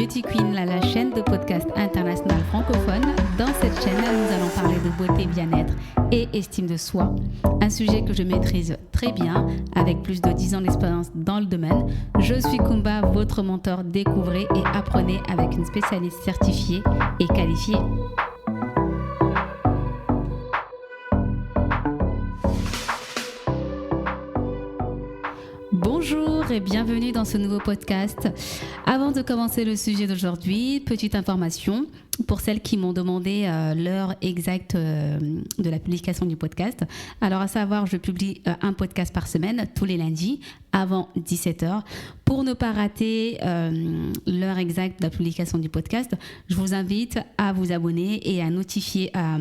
Beauty Queen, la chaîne de podcast internationale francophone. Dans cette chaîne, nous allons parler de beauté, bien-être et estime de soi. Un sujet que je maîtrise très bien, avec plus de 10 ans d'expérience dans le domaine. Je suis Kumba, votre mentor. Découvrez et apprenez avec une spécialiste certifiée et qualifiée. Bonjour et bienvenue dans ce nouveau podcast. Avant de commencer le sujet d'aujourd'hui, petite information pour celles qui m'ont demandé l'heure exacte de la publication du podcast. Alors à savoir, je publie un podcast par semaine tous les lundis avant 17h. Pour ne pas rater l'heure exacte de la publication du podcast, je vous invite à vous abonner et à notifier, à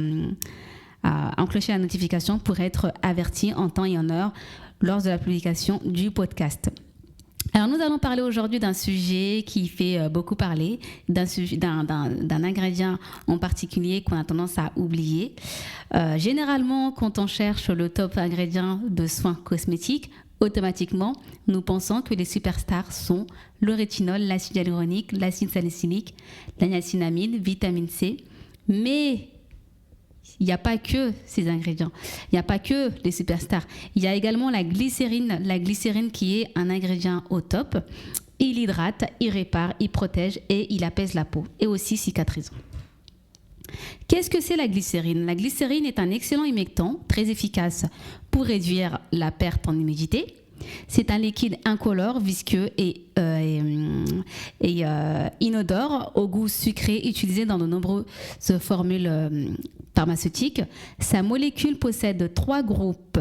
enclencher la notification pour être averti en temps et en heure lors de la publication du podcast. Alors nous allons parler aujourd'hui d'un sujet qui fait beaucoup parler, d'un ingrédient en particulier qu'on a tendance à oublier. Généralement, quand on cherche le top ingrédient de soins cosmétiques, automatiquement, nous pensons que les superstars sont le rétinol, l'acide hyaluronique, l'acide salicylique, la niacinamide, vitamine C. Mais il n'y a pas que ces ingrédients, il n'y a pas que les superstars. Il y a également la glycérine qui est un ingrédient au top. Il hydrate, il répare, il protège et il apaise la peau et aussi cicatrisant. Qu'est-ce que c'est la glycérine ? La glycérine est un excellent humectant, très efficace pour réduire la perte en humidité. C'est un liquide incolore, visqueux et inodore, au goût sucré, utilisé dans de nombreuses formules pharmaceutiques. Sa molécule possède 3 groupes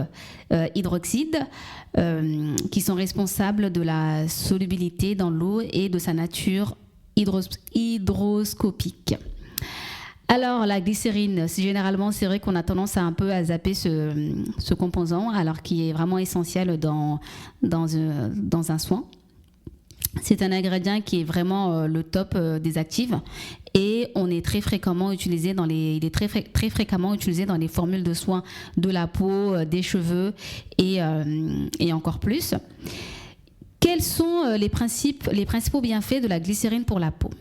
hydroxydes qui sont responsables de la solubilité dans l'eau et de sa nature hygroscopique. Alors, la glycérine, c'est vrai qu'on a tendance à un peu à zapper ce composant, alors qu'il est vraiment essentiel dans un soin. C'est un ingrédient qui est vraiment le top des actifs et on est très fréquemment utilisé il est très fréquemment utilisé dans les formules de soins de la peau, des cheveux et encore plus. Quels sont les principaux bienfaits de la glycérine pour la peau ?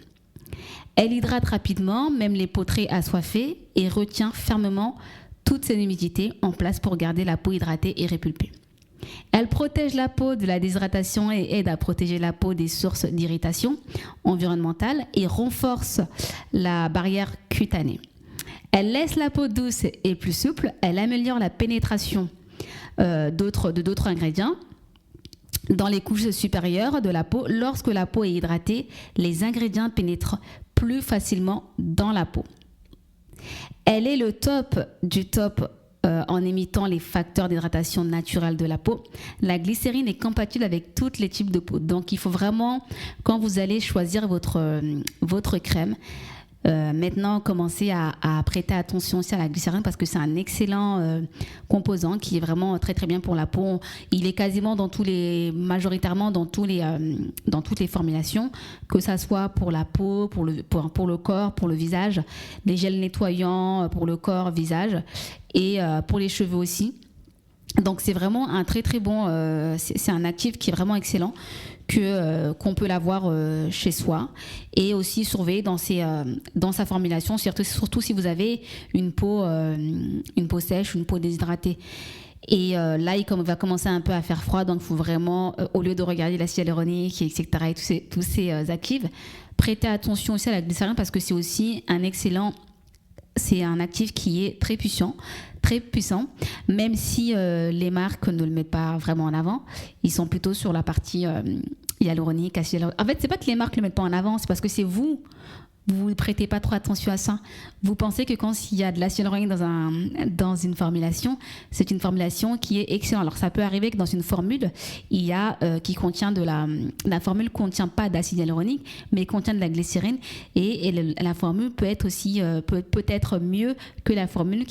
Elle hydrate rapidement, même les peaux très assoiffées, et retient fermement toute son humidité en place pour garder la peau hydratée et répulpée. Elle protège la peau de la déshydratation et aide à protéger la peau des sources d'irritation environnementale et renforce la barrière cutanée. Elle laisse la peau douce et plus souple. Elle améliore la pénétration d'autres ingrédients dans les couches supérieures de la peau. Lorsque la peau est hydratée, les ingrédients pénètrent plus facilement dans la peau. Elle est le top du top en émettant les facteurs d'hydratation naturelle de la peau. La glycérine est compatible avec tous les types de peau. Donc, il faut vraiment, quand vous allez choisir votre crème, maintenant commencer à prêter attention aussi à la glycérine parce que c'est un excellent composant qui est vraiment très très bien pour la peau. Il est quasiment majoritairement dans toutes les formulations, que ça soit pour la peau, pour le corps, pour le visage, les gels nettoyants pour le corps, visage et pour les cheveux aussi. Donc c'est vraiment un très très bon, c'est un actif qui est vraiment excellent qu'on peut l'avoir chez soi et aussi surveiller dans sa formulation, surtout si vous avez une peau sèche, une peau déshydratée. Et là, il va commencer un peu à faire froid, donc il faut vraiment, au lieu de regarder l'acide hyaluronique, etc., et tous ces actifs, prêter attention aussi à la glycérine parce que c'est aussi c'est un actif qui est très puissant, même si les marques ne le mettent pas vraiment en avant. Ils sont plutôt sur la partie hyaluronique, acide hyaluronique. En fait, c'est pas que les marques ne le mettent pas en avant, c'est parce que c'est vous ne prêtez pas trop attention à ça. Vous pensez que quand il y a de l'acide hyaluronique dans une formulation, c'est une formulation qui est excellente. Alors, ça peut arriver que dans une formule, il y a la formule contient pas d'acide hyaluronique, mais contient de la glycérine. Et la formule peut être aussi peut être mieux que la formule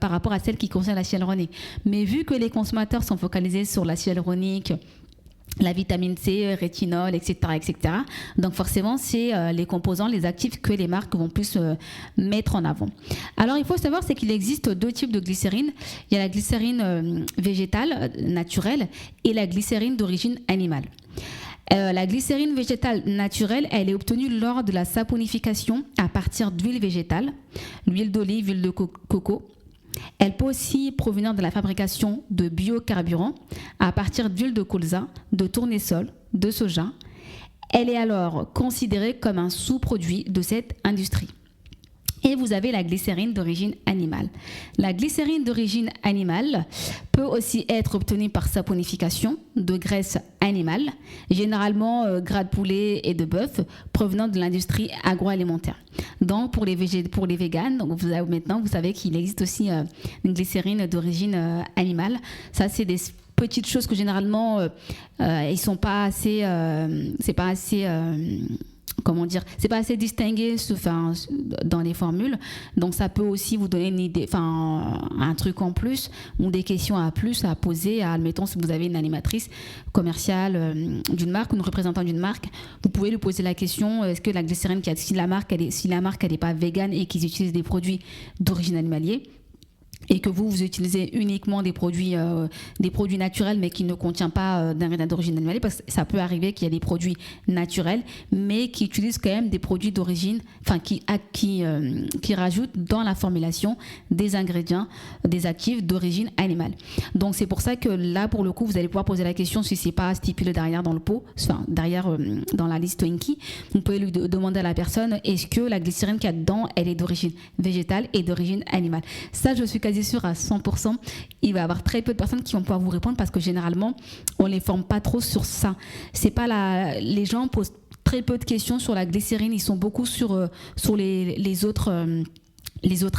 par rapport à celle qui contient l'acide hyaluronique. Mais vu que les consommateurs sont focalisés sur l'acide hyaluronique, la vitamine C, rétinol, etc., etc. Donc forcément, c'est les composants, les actifs que les marques vont plus mettre en avant. Alors, il faut savoir, c'est qu'il existe 2 types de glycérine. Il y a la glycérine végétale, naturelle, et la glycérine d'origine animale. La glycérine végétale naturelle, elle est obtenue lors de la saponification à partir d'huile végétale, l'huile d'olive, l'huile de coco. Elle peut aussi provenir de la fabrication de biocarburants à partir d'huile de colza, de tournesol, de soja. Elle est alors considérée comme un sous-produit de cette industrie. Et vous avez la glycérine d'origine animale. La glycérine d'origine animale peut aussi être obtenue par saponification de graisse animale, généralement gras de poulet et de bœuf, provenant de l'industrie agroalimentaire. Donc pour les véganes, donc maintenant vous savez qu'il existe aussi une glycérine d'origine animale. Ça, c'est des petites choses que généralement ils sont pas assez, c'est pas assez distingué dans les formules. Donc ça peut aussi vous donner une idée, un truc en plus ou des questions à poser. Admettons, si vous avez une animatrice commerciale d'une marque ou une représentante d'une marque, vous pouvez lui poser la question, est-ce que la glycérine, si la marque elle est pas végane et qu'ils utilisent des produits d'origine animalière, et que vous utilisez uniquement des produits naturels mais qui ne contiennent pas d'ingrédients d'origine animale, parce que ça peut arriver qu'il y a des produits naturels mais qui utilisent quand même des produits d'origine, qui rajoutent dans la formulation des ingrédients, des actifs d'origine animale. Donc c'est pour ça que là, pour le coup, vous allez pouvoir poser la question si c'est pas stipulé derrière dans le pot, dans la liste Twinkie. Vous pouvez lui demander à la personne, est-ce que la glycérine qu'il y a dedans, elle est d'origine végétale et d'origine animale. Ça, je suis quasi sûre à 100%, il va y avoir très peu de personnes qui vont pouvoir vous répondre, parce que généralement on les forme pas trop sur ça. C'est pas les gens posent très peu de questions sur la glycérine, ils sont beaucoup sur les autres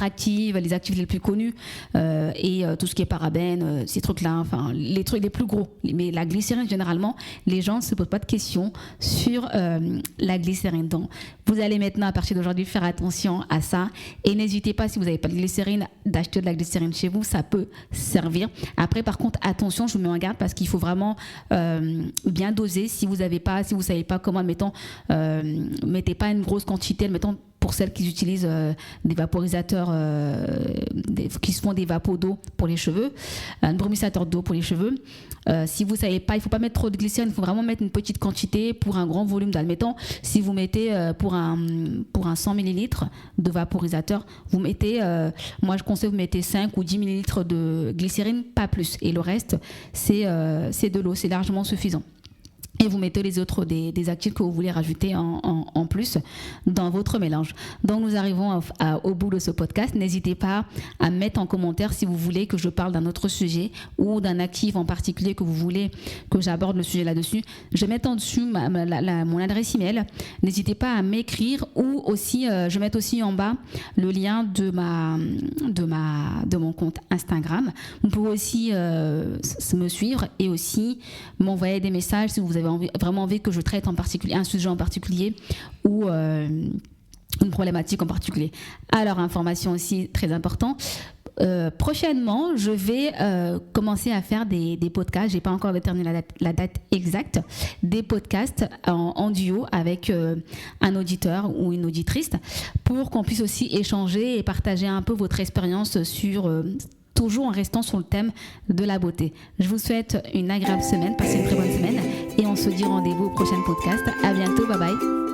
actifs, les actifs les plus connus, et tout ce qui est parabènes, ces trucs-là, les trucs les plus gros. Mais la glycérine, généralement, les gens ne se posent pas de questions sur la glycérine. Donc, vous allez maintenant, à partir d'aujourd'hui, faire attention à ça. Et n'hésitez pas, si vous n'avez pas de glycérine, d'acheter de la glycérine chez vous, ça peut servir. Après, par contre, attention, je vous mets en garde, parce qu'il faut vraiment bien doser. Si vous savez pas comment, admettons, mettez pas une grosse quantité, admettons, pour celles qui utilisent des vaporisateurs, qui se font des vapos d'eau pour les cheveux, un brumissateur d'eau pour les cheveux. Si vous ne savez pas, il ne faut pas mettre trop de glycérine, il faut vraiment mettre une petite quantité pour un grand volume. Admettons, si vous mettez pour un 100 ml de vaporisateur, vous mettez, moi je conseille, vous mettez 5 ou 10 ml de glycérine, pas plus. Et le reste, c'est de l'eau, c'est largement suffisant. Et vous mettez les autres des actifs que vous voulez rajouter en plus dans votre mélange. Donc nous arrivons au bout de ce podcast. N'hésitez pas à mettre en commentaire si vous voulez que je parle d'un autre sujet ou d'un actif en particulier que vous voulez que j'aborde le sujet là-dessus. Je vais mettre en dessous mon adresse email. N'hésitez pas à m'écrire, ou aussi je vais mettre aussi en bas le lien de mon compte Instagram. Vous pouvez aussi me suivre et aussi m'envoyer des messages si vous avez vraiment envie que je traite en particulier un sujet en particulier ou une problématique en particulier. Alors, information aussi très importante. Prochainement, je vais commencer à faire des podcasts. J'ai pas encore déterminé la date exacte. Des podcasts en duo avec un auditeur ou une auditrice, pour qu'on puisse aussi échanger et partager un peu votre expérience sur toujours en restant sur le thème de la beauté. Je vous souhaite une agréable semaine, passez une très bonne semaine, et on se dit rendez-vous au prochain podcast. À bientôt, bye bye.